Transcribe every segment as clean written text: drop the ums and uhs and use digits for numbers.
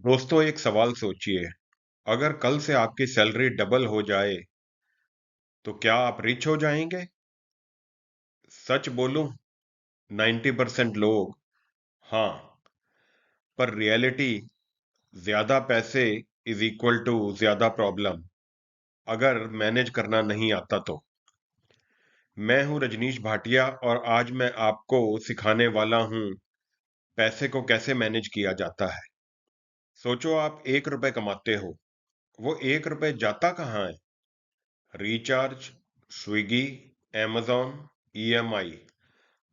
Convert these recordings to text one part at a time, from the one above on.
दोस्तों एक सवाल सोचिए। अगर कल से आपकी सैलरी डबल हो जाए तो क्या आप रिच हो जाएंगे? सच बोलूं, 90% लोग हाँ। पर रियलिटी, ज्यादा पैसे इज इक्वल टू ज्यादा प्रॉब्लम अगर मैनेज करना नहीं आता तो। मैं हूं रजनीश भाटिया और आज मैं आपको सिखाने वाला हूं पैसे को कैसे मैनेज किया जाता है। सोचो आप 1 रुपए कमाते हो। वो 1 रुपए जाता कहाँ है? Recharge, Swiggy, amazon, EMI.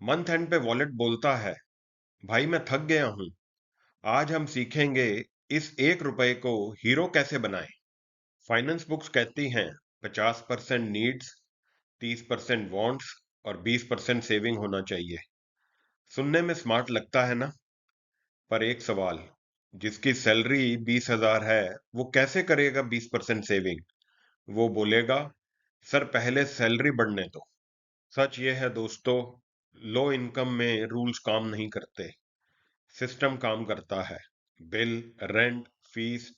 Month and पे वॉलेट बोलता है, भाई मैं थक गया हूं। आज हम सीखेंगे इस 1 रुपए को हीरो कैसे बनाएं। फाइनेंस बुक्स कहती हैं 50% नीड्स, 30% वांट्स और 20% सेविंग होना चाहिए। सुनने में स्मार्ट लगता है ना? पर एक सवाल, जिसकी सैलरी 20,000 है वो कैसे करेगा 20% सेविंग? वो बोलेगा, सर पहले सैलरी बढ़ने दो। सच ये है दोस्तों, लो इनकम में रूल्स काम नहीं करते, सिस्टम काम करता है। बिल, रेंट, फीस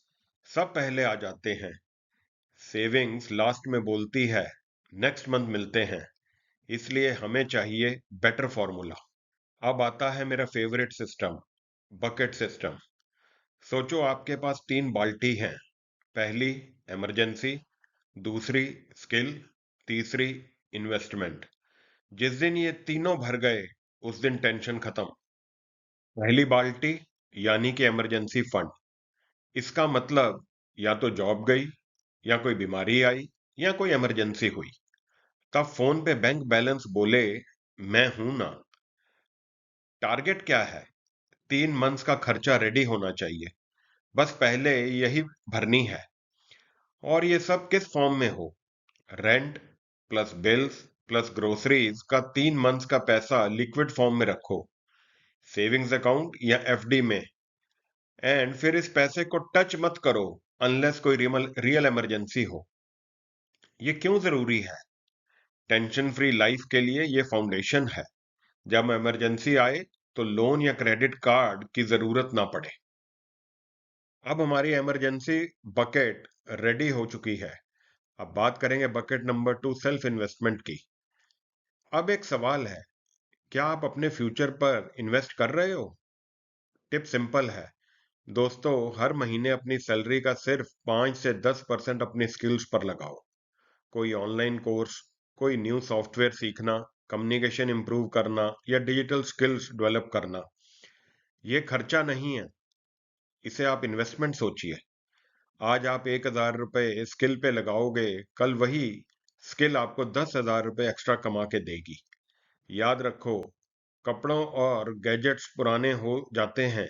सब पहले आ जाते हैं। सेविंग्स लास्ट में बोलती है, नेक्स्ट मंथ मिलते हैं। इसलिए हमें चाहिए बेटर फॉर्मूला। अब आता है मेरा फेवरेट सिस्टम, बकेट सिस्टम। सोचो आपके पास 3 बाल्टी हैं। पहली इमरजेंसी, दूसरी स्किल, तीसरी इन्वेस्टमेंट। जिस दिन ये तीनों भर गए उस दिन टेंशन खत्म। पहली बाल्टी यानी कि इमरजेंसी फंड। इसका मतलब या तो जॉब गई, या कोई बीमारी आई, या कोई इमरजेंसी हुई, तब फोन पे बैंक बैलेंस बोले, मैं हूं ना। टारगेट क्या है? 3 मंथ्स का खर्चा रेडी होना चाहिए, बस पहले यही भरनी है। और ये सब किस फॉर्म में हो? Rent plus bills plus groceries का 3 मंथ्स का पैसा लिक्विड फॉर्म में रखो, सेविंग्स अकाउंट या एफडी में। एंड फिर इस पैसे को टच मत करो अनलेस कोई रियल इमरजेंसी हो। ये क्यों जरूरी है? टेंशन फ्री लाइफ के लिए ये फाउंडेशन है। जब इमरजेंसी आए तो लोन या क्रेडिट कार्ड की जरूरत ना पड़े। अब हमारी इमरजेंसी बकेट रेडी हो चुकी है। अब बात करेंगे बकेट नंबर 2, सेल्फ इन्वेस्टमेंट की। अब एक सवाल है, क्या आप अपने फ्यूचर पर इन्वेस्ट कर रहे हो? टिप सिंपल है दोस्तों, हर महीने अपनी सैलरी का सिर्फ 5 से 10% अपनी स्किल्स पर लगाओ। कोई ऑनलाइन कोर्स, कोई न्यू सॉफ्टवेयर सीखना, कम्युनिकेशन इंप्रूव करना या डिजिटल स्किल्स डेवलप करना। ये खर्चा नहीं है, इसे आप इन्वेस्टमेंट सोचिए। आज आप 1,000 रुपए स्किल पे लगाओगे, कल वही स्किल आपको 10,000 रुपए एक्स्ट्रा कमा के देगी। याद रखो, कपड़ों और गैजेट्स पुराने हो जाते हैं,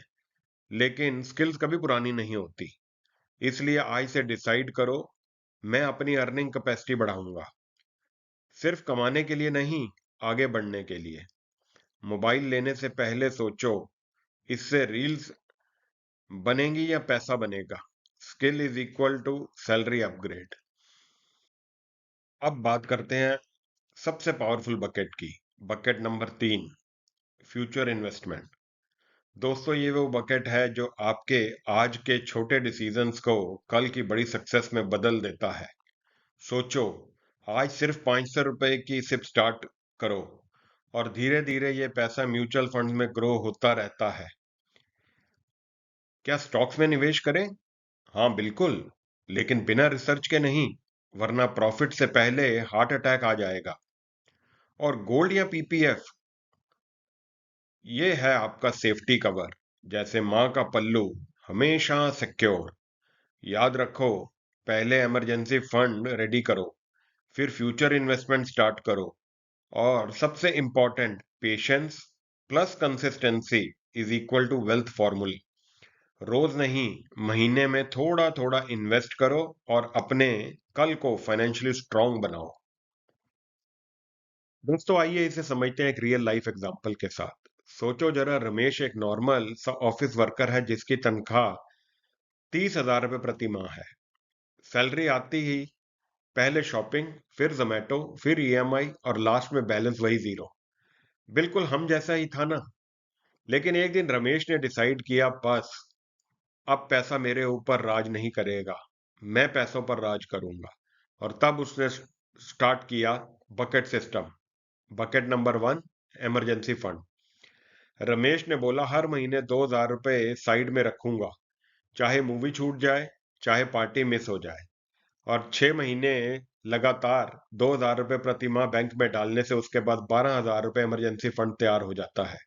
लेकिन स्किल्स कभी पुरानी नहीं होती। इसलिए आज से डिसाइड करो, मैं अपनी अर्निंग कैपेसिटी बढ़ाऊंगा, सिर्फ कमाने के लिए नहीं, आगे बढ़ने के लिए। मोबाइल लेने से पहले सोचो, इससे रील्स बनेंगी या पैसा बनेगा। Skill is equal to salary upgrade. अब बात करते हैं सबसे पावरफुल बकेट की। Bucket number 3, future investment. दोस्तों ये वो बकेट है जो आपके आज के छोटे डिसीजंस को कल की बड़ी सक्सेस में बदल देता है। सोचो, आज सिर्फ 500 रुपए की सिप स्टार्ट करो और धीरे धीरे ये पैसा म्यूचुअल फंड में ग्रो होता रहता है। क्या स्टॉक्स में निवेश करें? हाँ बिल्कुल, लेकिन बिना रिसर्च के नहीं, वरना प्रॉफिट से पहले हार्ट अटैक आ जाएगा। और गोल्ड या पीपीएफ, ये है आपका सेफ्टी कवर, जैसे माँ का पल्लू, हमेशा सिक्योर। याद रखो, पहले इमरजेंसी फंड रेडी करो, फिर फ्यूचर इन्वेस्टमेंट स्टार्ट करो। और सबसे important, patience plus consistency is equal to wealth formula. रोज नहीं, महीने में थोड़ा थोड़ा इन्वेस्ट करो और अपने कल को फाइनेंशियली स्ट्रांग बनाओ। दोस्तों आइए इसे समझते हैं एक रियल लाइफ एग्जांपल के साथ। सोचो जरा, रमेश एक नॉर्मल सा ऑफिस वर्कर है जिसकी तनख्वाह 30,000 रुपए प्रति माह है। सैलरी आती ही पहले शॉपिंग, फिर जोमेटो, फिर ईएमआई और लास्ट में बैलेंस वही जीरो। बिल्कुल हम जैसा ही था ना। लेकिन एक दिन रमेश ने डिसाइड किया, बस अब पैसा मेरे ऊपर राज नहीं करेगा, मैं पैसों पर राज करूंगा। और तब उसने स्टार्ट किया bucket system. Bucket number 1, emergency fund. Ramesh ने बोला हर महीने 2,000 रुपए साइड में रखूंगा, चाहे मूवी छूट जाए, चाहे पार्टी मिस हो जाए। और 6 महीने लगातार 2,000 रुपए प्रति माह बैंक में डालने से उसके बाद 12,000 रुपए इमरजेंसी फंड तैयार हो जाता है।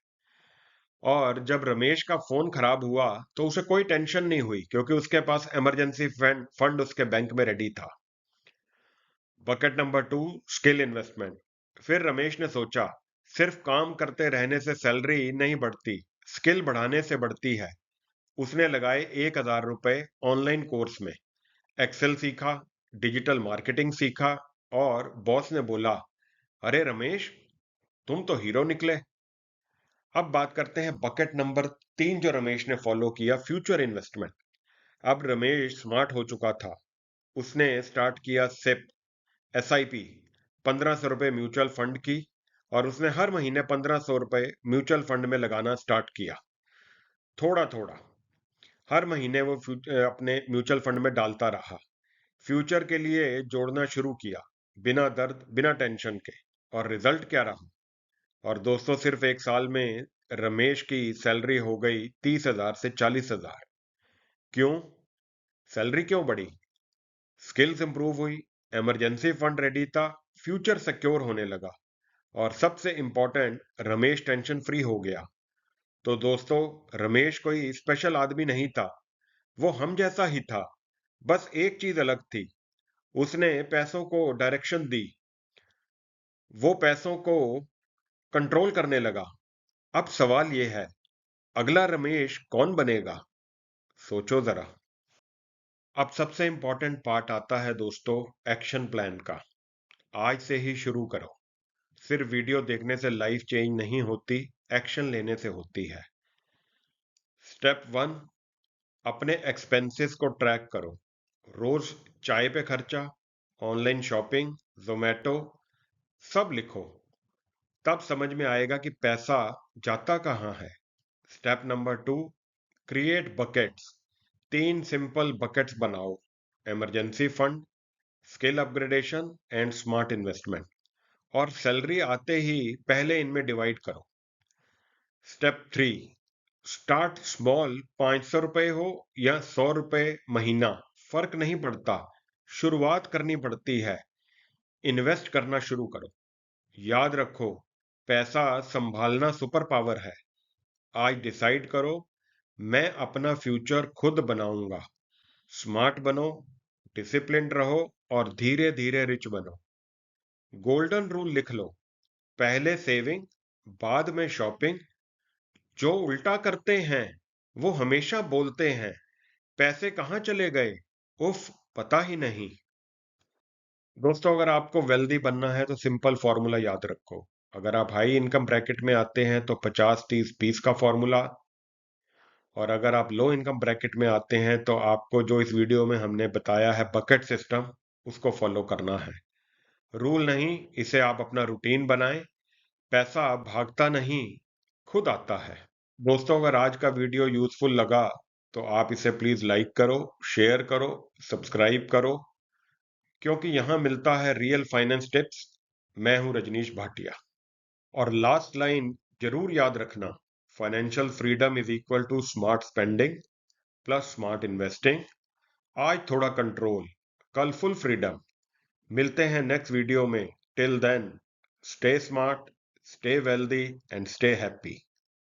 और जब रमेश का फोन खराब हुआ तो उसे कोई टेंशन नहीं हुई, क्योंकि उसके पास इमरजेंसी फंड उसके बैंक में रेडी था। Bucket number 2, skill investment. फिर रमेश ने सोचा, सिर्फ काम करते रहने से सैलरी नहीं बढ़ती, स्किल बढ़ाने से बढ़ती है। उसने लगाए 1,000 रुपए ऑनलाइन कोर्स में, एक्सेल सीखा, डिजिटल मार्केटिंग सीखा। और बॉस ने बोला, अरे रमेश, तुम तो हीरो निकले। अब बात करते हैं बकेट नंबर 3 जो रमेश ने फॉलो किया, फ्यूचर इन्वेस्टमेंट। अब रमेश स्मार्ट हो चुका था। उसने स्टार्ट किया सिप, SIP, 1,500 रुपए म्यूचुअल फंड की। और उसने हर महीने 1,500 रुपए म्यूचुअल फंड में लगाना स्टार्ट किया, थोड़ा थोड़ा। हर महीने वो अपने म्यूचुअल फंड में डालता रहा, फ्यूचर के लिए जोड़ना शुरू किया, बिना दर्द बिना टेंशन के। और रिजल्ट क्या रहा? और दोस्तों, सिर्फ एक साल में रमेश की सैलरी हो गई 30,000 से 40,000। क्यों? सैलरी क्यों बढ़ी? स्किल्स इंप्रूव हुई, इमरजेंसी फंड रेडी था, फ्यूचर सिक्योर होने लगा। और सबसे इंपॉर्टेंट, रमेश टेंशन फ्री हो गया। तो दोस्तों, रमेश कोई स्पेशल आदमी नहीं था, वो हम जैसा ही था। बस एक चीज अलग थी, उसने पैसों को डायरेक्शन दी, वो पैसों को कंट्रोल करने लगा। अब सवाल ये है, अगला रमेश कौन बनेगा? सोचो जरा। अब सबसे इंपॉर्टेंट पार्ट आता है दोस्तों, एक्शन प्लान का। आज से ही शुरू करो। सिर्फ वीडियो देखने से लाइफ चेंज नहीं होती, एक्शन लेने से होती है। स्टेप 1, अपने एक्सपेंसेस को ट्रैक करो। रोज चाय पे खर्चा, ऑनलाइन शॉपिंग, जोमेटो, सब लिखो। तब समझ में आएगा कि पैसा जाता कहाँ है। Step number 2, create buckets. 3 simple buckets बनाओ, emergency fund, skill upgradation and smart investment. और सैलरी आते ही पहले इनमें डिवाइड करो। Step 3, start small. 500 रुपए हो या 100 रुपए महीना, फर्क नहीं पड़ता, शुरुआत करनी पड़ती है। इन्वेस्ट करना शुरू करो। याद रखो, पैसा संभालना सुपर पावर है। आज डिसाइड करो, मैं अपना फ्यूचर खुद बनाऊंगा। स्मार्ट बनो, डिसिप्लिन रहो, और धीरे धीरे रिच बनो। गोल्डन रूल लिख लो, पहले सेविंग, बाद में शॉपिंग। जो उल्टा करते हैं वो हमेशा बोलते हैं, पैसे कहाँ चले गए, उफ, पता ही नहीं। दोस्तों, अगर आपको वेल्दी बनना है तो सिंपल फॉर्मूला याद रखो। अगर आप हाई इनकम ब्रैकेट में आते हैं तो 50-30-20 का फॉर्मूला। और अगर आप लो इनकम ब्रैकेट में आते हैं तो आपको जो इस वीडियो में हमने बताया है बकेट सिस्टम, उसको फॉलो करना है। रूल नहीं, इसे आप अपना रूटीन बनाएं। पैसा भागता नहीं, खुद आता है। दोस्तों, अगर आज का वीडियो यूजफुल लगा तो आप इसे प्लीज लाइक करो, शेयर करो, सब्सक्राइब करो, क्योंकि यहां मिलता है रियल फाइनेंस टिप्स। मैं हूं रजनीश भाटिया। और लास्ट लाइन जरूर याद रखना, financial freedom is equal to smart spending plus smart investing. आज थोड़ा कंट्रोल, कल फुल फ्रीडम। मिलते हैं नेक्स्ट वीडियो में। Till then, stay smart, stay wealthy and stay happy.